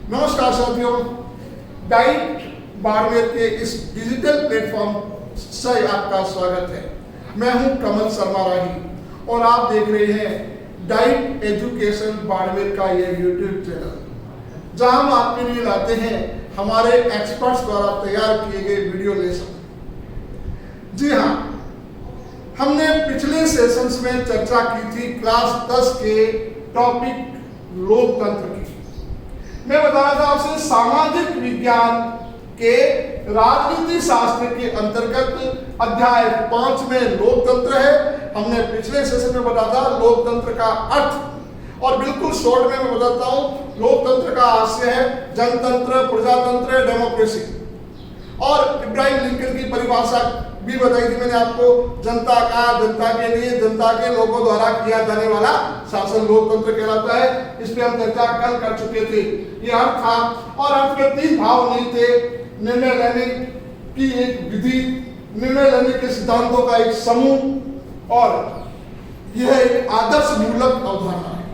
नमस्कार साथियों, डाइट बाड़मेर के इस डिजिटल प्लेटफॉर्म से आपका स्वागत है। मैं हूं कमल शर्मा राही और आप देख रहे हैं डाइट एजुकेशन बाड़मेर का ये यूट्यूब चैनल, जहां हम आपके लिए लाते हैं हमारे एक्सपर्ट्स द्वारा तैयार किए गए वीडियो लेसन। जी हाँ, हमने पिछले सेशंस में चर्चा की थी क्लास 10 के टॉपिक लोकतंत्र की। मैं बता रहा था आपसे सामाजिक विज्ञान के राजनीति शास्त्र के अंतर्गत अध्याय 5 में लोकतंत्र है। हमने पिछले सेशन में बताया था लोकतंत्र का अर्थ, और बिल्कुल शॉर्ट में मैं बताता हूं। लोकतंत्र का आशय है जनतंत्र, प्रजातंत्र, डेमोक्रेसी। और इब्राहिम लिंकन की परिभाषा भी बताई थी मैंने आपको, जनता का, जनता के लिए, जनता के लोगों द्वारा किया जाने वाला शासन लोकतंत्र कहलाता है। इस पे हम चर्चा कल कर चुके थे। ये अर्थ था, और अर्थ में 3 भाव नहीं थे: निर्णय लेने की एक विधि, निर्णय लेने के सिद्धांतों का एक समूह, और यह एक आदर्श मूलक अवधारणा है।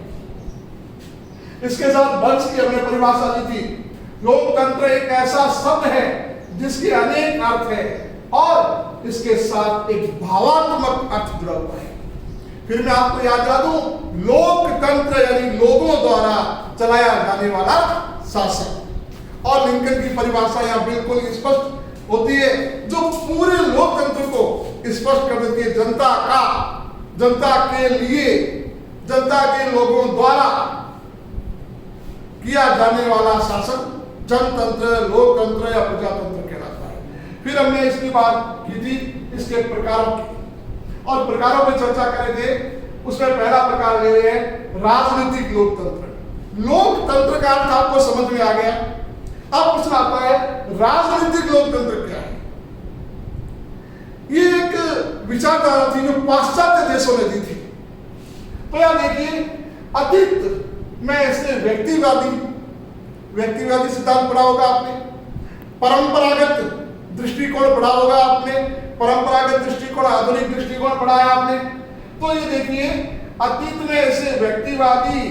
इसके साथ वंश की हमने परिभाषा दी थी। लोकतंत्र एक ऐसा शब्द है जिसके अनेक अर्थ है और इसके साथ एक भावात्मक अर्थ जुड़ा हुआ है। फिर मैं आपको याद दिला दूं, लोकतंत्र यानी लोगों द्वारा चलाया जाने वाला शासन। और लिंकन की परिभाषा यहां बिल्कुल स्पष्ट होती है, जो पूरे लोकतंत्र को स्पष्ट कर देती है। जनता का, जनता के लिए, जनता के लोगों द्वारा किया जाने वाला शासन जनतंत्र, लोकतंत्र या प्रजातंत्र कहलाता है। फिर हमने इसकी बात की थी इसके प्रकारों की, और प्रकारों पर चर्चा कर रहे थे। उसमें पहला प्रकार ले रहे हैं राजनीतिक लोकतंत्र। लोकतंत्र का अर्थ आपको समझ में आ गया। अब प्रश्न आता है राजनीतिक लोकतंत्र क्या है। ये एक विचारधारा थी जो पाश्चात्य देशों ने दी थी। तो यहां देखिए, अतीत में ऐसे व्यक्तिवादी सिद्धांत पढ़ा होगा आपने, परंपरागत दृष्टिकोण पढ़ा होगा आपने, परंपरागत दृष्टिकोण, आधुनिक दृष्टिकोण पढ़ा है आपने। तो ये देखिए, अतीत में ऐसे व्यक्तिवादी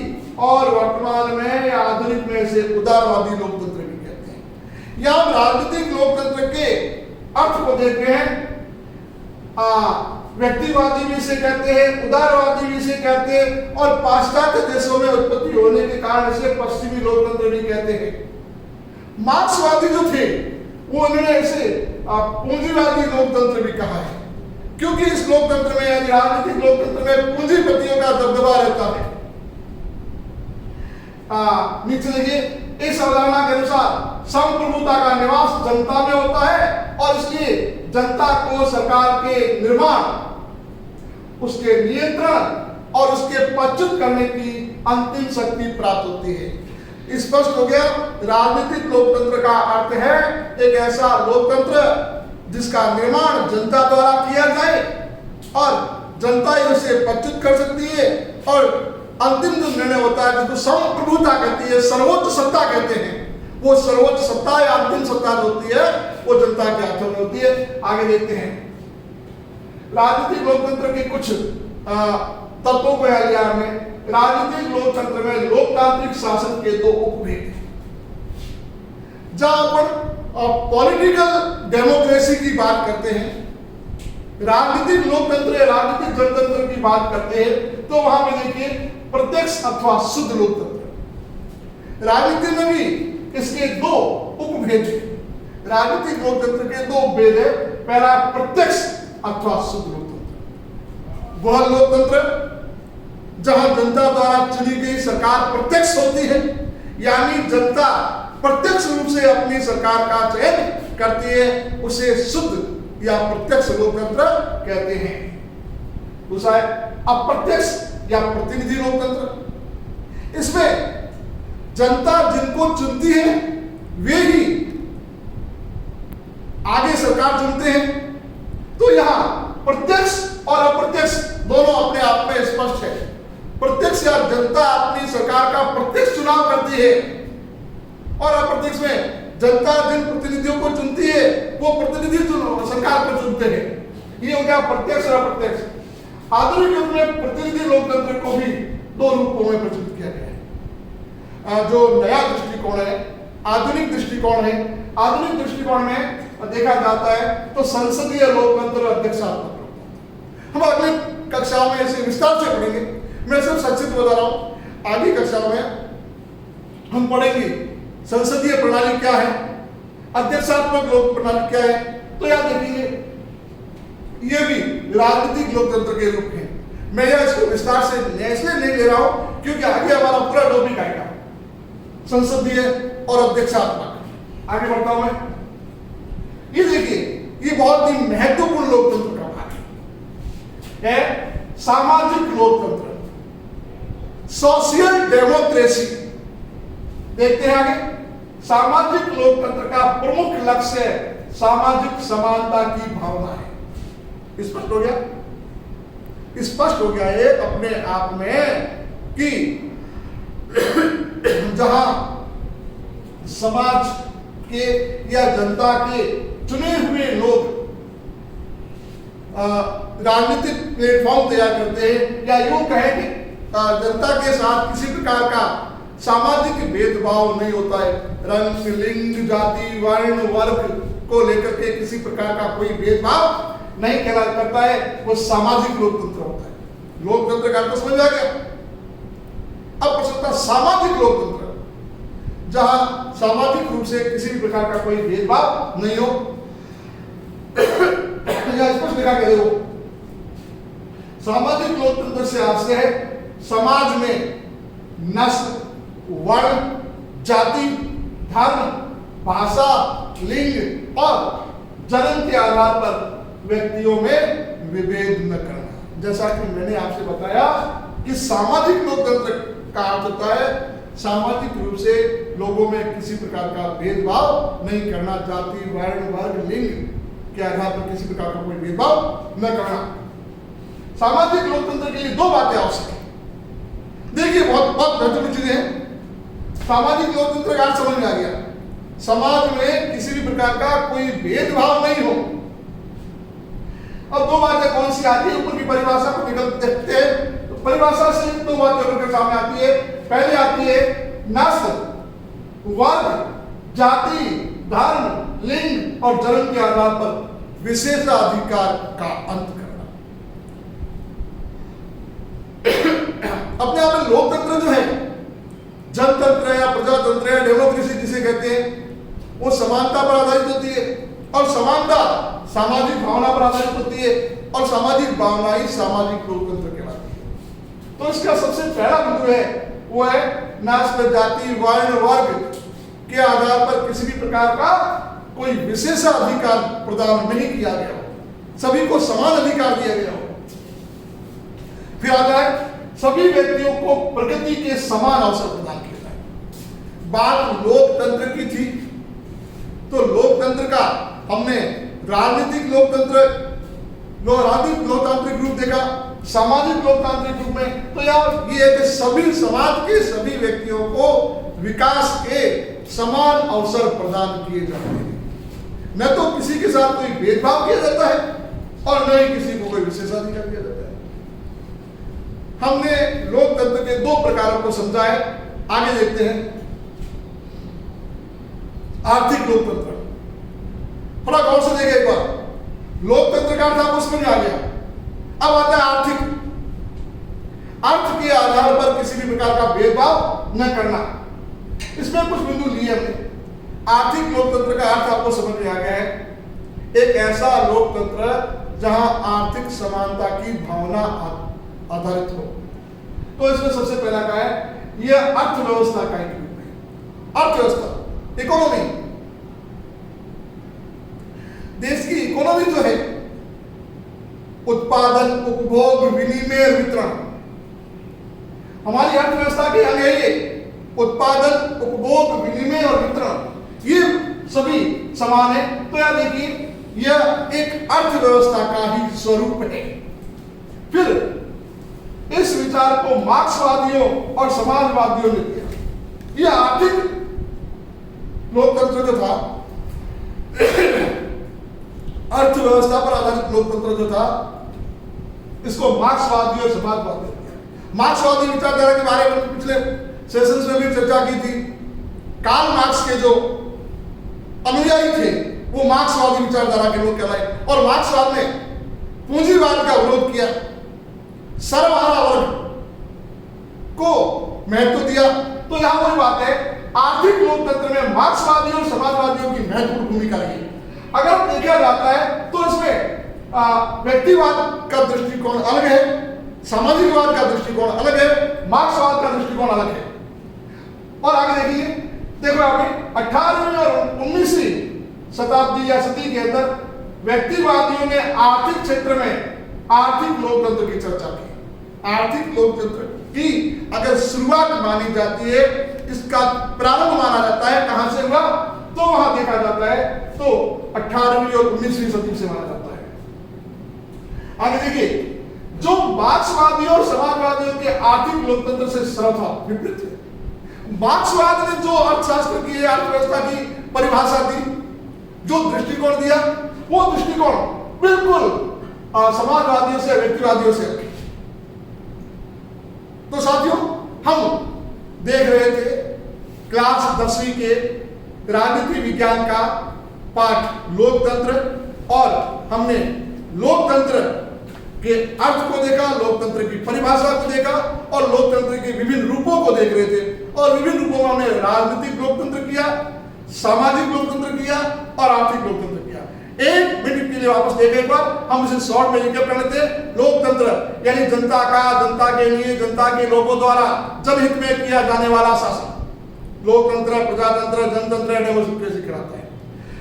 और वर्तमान में या आधुनिक में ऐसे उदारवादी लोकतंत्र भी कहते हैं। या हम राजनीतिक लोकतंत्र के अर्थ को देखते हैं। व्यक्तिवादी भी इसे कहते हैं, उदारवादी भी इसे कहते हैं, और पाश्चात्य देशों में उत्पत्ति होने के कारण इसे पश्चिमी लोकतंत्र भी कहते हैं। मार्क्सवादी जो थे वो उन्होंने इसे पूंजीवादी लोकतंत्र भी कहा है, क्योंकि इस लोकतंत्र में यानी राजनीतिक लोकतंत्र में पूंजीपतियों का दबदबा रहता है। नीचे देखिए, इस अवधारणा के अनुसार संप्रभुता का निवास जनता में होता है, और इसलिए जनता को सरकार के निर्माण, उसके नियंत्रण और उसके पदच्युत करने की अंतिम शक्ति प्राप्त होती है। स्पष्ट हो गया, राजनीतिक लोकतंत्र का अर्थ है एक ऐसा लोकतंत्र जिसका निर्माण जनता द्वारा किया जाए और जनता ही उसे पदच्युत कर सकती है, और अंतिम जो निर्णय होता है जिसको संप्रभुता कहती है, सर्वोच्च सत्ता कहते हैं, वो सर्वोच्च सत्ता या अंतिम सत्ता जो होती है वो जनता के हाथों में होती है। आगे देखते हैं राजनीतिक लोकतंत्र के कुछ तत्वों को याद किया हमने। राजनीतिक लोकतंत्र में लोकतांत्रिक शासन के 2 उपभेद, जहां अपन पॉलिटिकल डेमोक्रेसी की बात करते हैं, राजनीतिक लोकतंत्र, राजनीतिक जनतंत्र की बात करते हैं, तो वहां पे देखिए प्रत्यक्ष अथवा शुद्ध लोकतंत्र। राजनीति में भी इसके 2 उपभेद हैं। राजनीतिक लोकतंत्र के 2 उपभेद है। पहला प्रत्यक्ष अथवा शुद्ध लोकतंत्र। वह लोकतंत्र जहां जनता द्वारा चुनी गई सरकार प्रत्यक्ष होती है, यानी जनता प्रत्यक्ष रूप से अपनी सरकार का चयन करती है, उसे शुद्ध या प्रत्यक्ष लोकतंत्र कहते हैं। दूसरा है अप्रत्यक्ष या प्रतिनिधि लोकतंत्र। इसमें जनता जिनको चुनती है वे ही आगे सरकार चुनते हैं। तो यहां प्रत्यक्ष और अप्रत्यक्ष दोनों अपने आप में स्पष्ट है। प्रत्यक्ष या जनता अपनी सरकार का प्रत्यक्ष चुनाव करती है, और अप्रत्यक्ष में जनता जिन प्रतिनिधियों को चुनती है वो प्रतिनिधि सरकार को चुनते हैं। ये हो गया प्रत्यक्ष और अप्रत्यक्ष। आधुनिक युग में प्रतिनिधि लोकतंत्र को भी 2 रूपों में प्रचलित किया गया है। जो नया दृष्टिकोण है, आधुनिक दृष्टिकोण है, आधुनिक दृष्टिकोण में देखा जाता है तो संसदीय लोकतंत्र और अध्यक्षात्मक। हम अगली कक्षाओं में इसे विस्तार से पढ़ेंगे, मैं सिर्फ संक्षिप्त बता रहा हूं। आगे कक्षाओं में हम पढ़ेंगे संसदीय प्रणाली क्या है, अध्यक्षात्मक लोक प्रणाली क्या है। तो याद रखिए ये भी राजनीतिक लोकतंत्र के रूप हैं। मैं यह इसको विस्तार से इसलिए नहीं ले रहा हूं क्योंकि आगे हमारा पूरा टॉपिक आएगा संसदीय और अध्यक्षात्मक। आगे बढ़ता हूं मैं। ये देखिए ये बहुत ही महत्वपूर्ण लोकतंत्र का भाग है, सामाजिक लोकतंत्र, सोशल डेमोक्रेसी। देखते हैं आगे। सामाजिक लोकतंत्र का प्रमुख लक्ष्य सामाजिक समानता की भावना है। स्पष्ट हो गया? स्पष्ट हो गया ये अपने आप में कि जहां समाज के या जनता के चुने हुए लोग राजनीतिक प्लेटफॉर्म तैयार करते हैं, या यूं कहें कि जनता के साथ किसी प्रकार का सामाजिक भेदभाव नहीं होता है। रंग, लिंग, जाति, वर्ण, वर्ग को लेकर के किसी प्रकार का कोई भेदभाव नहीं करता है, वो सामाजिक लोकतंत्र होता है। लोकतंत्र का अर्थ समझ आ गया? अब प्रश्न था सामाजिक लोकतंत्र, जहां सामाजिक रूप से किसी भी प्रकार का कोई भेदभाव नहीं हो। स्पष्ट लिखा के देखो, सामाजिक लोकतंत्र से आशय है समाज में नस्ल, वर्ण, जाति, धर्म, भाषा, लिंग और जन्म के आधार पर व्यक्तियों में विभेद न करना। जैसा कि मैंने आपसे बताया कि सामाजिक लोकतंत्र का अर्थ होता है सामाजिक रूप से लोगों में किसी प्रकार का भेदभाव नहीं करना, जाति, वर्ण, वर्ग, लिंग के आधार पर किसी प्रकार का कोई भेदभाव न करना। सामाजिक लोकतंत्र के लिए दो बातें आवश्यक है। देखिए बहुत बहुत महत्वपूर्ण चीजें हैं। सामाजिक लोकतंत्र का अर्थ समझ में आ गया, समाज में किसी भी प्रकार का कोई भेदभाव नहीं हो। अब दो बातें कौन सी आती है, ऊपर की परिभाषा को निकल देखते हैं। तो परिभाषा से दो बातें उनके सामने आती है। पहले आती है नस्ल, वर्ग, जाति, धर्म, लिंग और जन्म के आधार पर विशेषाधिकार का अंत करना। अपने आप में लोकतंत्र जो है, जनतंत्र या प्रजातंत्र या डेमोक्रेसी जिसे कहते हैं, वो समानता पर आधारित होती है और समानता सामाजिक भावना पर आधारित होती है और सामाजिक भावना ही सामाजिक लोकतंत्र कहलाती है। तो इसका सबसे पहला बिंदु है वो है नस्ल, जाति, वर्ण, वर्ग के आधार पर किसी भी प्रकार का कोई विशेषाधिकार प्रदान नहीं किया गया हो, सभी को समान अधिकार दिया गया हो। फिर आता है सभी व्यक्तियों को प्रगति के समान अवसर प्रदान किया जाए। बात लोकतंत्र की थी तो लोकतंत्र का हमने राजनीतिक लोकतंत्र, राजनीतिक लोकतांत्रिक रूप देखा, सामाजिक लोकतांत्रिक रूप में। तो यार ये है कि सभी समाज के सभी व्यक्तियों को विकास के समान अवसर प्रदान किए जाते हैं। न तो किसी के साथ कोई भेदभाव किया जाता है और न ही किसी को कोई विशेषाधिकार दिया जाता है। हमने लोकतंत्र के दो प्रकारों को समझा है। आगे देखते हैं आर्थिक लोकतंत्र। थोड़ा गौर से देखें एक बार। लोकतंत्र का अर्थ आपको समझ आ गया। अब आता है आर्थिक। अर्थ के आधार पर किसी भी प्रकार का भेदभाव न करना। इसमें कुछ बिंदु लिए हमने। आर्थिक लोकतंत्र का अर्थ आपको समझ में आ गया है, एक ऐसा लोकतंत्र जहां आर्थिक समानता की भावना आधारित हो। तो इसमें सबसे पहला क्या है, यह अर्थव्यवस्था का एक रूप है। अर्थव्यवस्था, इकोनॉमी, देश की इकोनॉमी जो है उत्पादन, उपभोग, विनिमय, वितरण, हमारी अर्थव्यवस्था के अंग है ये। उत्पादन, उपभोग, विनिमय और वितरण ये सभी समान है। तो यह देखिए यह एक अर्थव्यवस्था का ही स्वरूप है। फिर इस विचार को मार्क्सवादियों और समाजवादियों ने दिया। यह आर्थिक लोकतंत्र जो था, अर्थव्यवस्था पर आधारित लोकतंत्र जो था, इसको मार्क्सवादी और समाजवादी ने दिया। मार्क्सवादी विचारधारा के बारे में पिछले सेशंस में भी चर्चा की थी। कार्ल मार्क्स के जो अनुयायी थे वो मार्क्सवादी विचारधारा के लोग कहलाए और मार्क्सवाद ने पूंजीवाद का विरोध किया, सर्वहारा वर्ग को महत्व दिया। तो यहां वही बात है, आर्थिक लोकतंत्र में मार्क्सवादियों और समाजवादियों की महत्वपूर्ण भूमिका रही। अगर देखा जाता है तो इसमें व्यक्तिवाद का दृष्टिकोण अलग है, सामाजिकवाद का दृष्टिकोण अलग है, मार्क्सवाद का दृष्टिकोण अलग है। और आगे देखिए, देखो आपने 18वीं और 19वीं शताब्दी या सदी के अंदर व्यक्तिवादियों ने आर्थिक क्षेत्र में आर्थिक लोकतंत्र की चर्चा की। आर्थिक लोकतंत्र की अगर शुरुआत मानी जाती है, इसका प्रारंभ माना जाता है, कहां से हुआ, तो वहां देखा जाता है तो 18वीं और 19वीं सदी से माना जाता है। आगे देखिए, जो मार्क्सवादियों और समाजवादियों के आर्थिक लोकतंत्र से सर्वथा विपरीत है। मार्क्सवाद ने जो अर्थशास्त्र की, अर्थव्यवस्था की परिभाषा दी, जो दृष्टिकोण दिया, वो दृष्टिकोण बिल्कुल समाजवादियों से, व्यक्तिवादियों से अलग। तो साथियों, हम देख रहे थे क्लास 10वीं के राजनीति विज्ञान का पाठ लोकतंत्र, और हमने लोकतंत्र के अर्थ को देखा, लोकतंत्र की परिभाषा को देखा और लोकतंत्र के विभिन्न रूपों को देख रहे थे। और विभिन्न रूपों में हमने राजनीतिक लोकतंत्र किया, सामाजिक लोकतंत्र किया और आर्थिक लोकतंत्र किया। 1 मिनट के लिए वापस देखें एक बार, हम इसे शॉर्ट में रिकैप कर लेते हैं। लोकतंत्र यानी जनता का, जनता के लिए, जनता के लोगों द्वारा जनहित में किया जाने वाला शासन। लोकतंत्र, प्रजातंत्र, जनतंत्र, डेमोक्रेसी कहलाता है।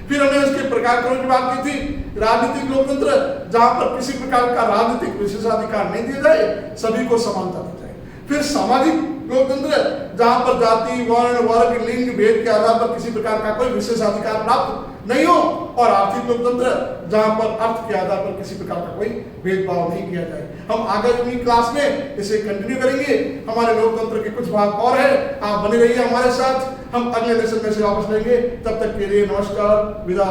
फिर हमने इसके प्रकार की बात की थी। राजनीतिक लोकतंत्र, जहां पर किसी प्रकार का राजनीतिक विशेषाधिकार नहीं दिया जाए, सभी को समानता दी जाए। फिर सामाजिक लोकतंत्र, जहां पर जाति, वर्ण, वर्ग, लिंग भेद के आधार पर किसी प्रकार का कोई विशेषाधिकार प्राप्त नहीं हो। और आर्थिक लोकतंत्र, जहां पर अर्थ के आधार पर किसी प्रकार का कोई भेदभाव नहीं किया जाए। हम आगामी क्लास में इसे कंटिन्यू करेंगे। हमारे लोकतंत्र के कुछ भाग और है, आप बने रहिए हमारे साथ। हम अगले लेसन में से वापस लेंगे। तब तक के लिए नमस्कार, विदा।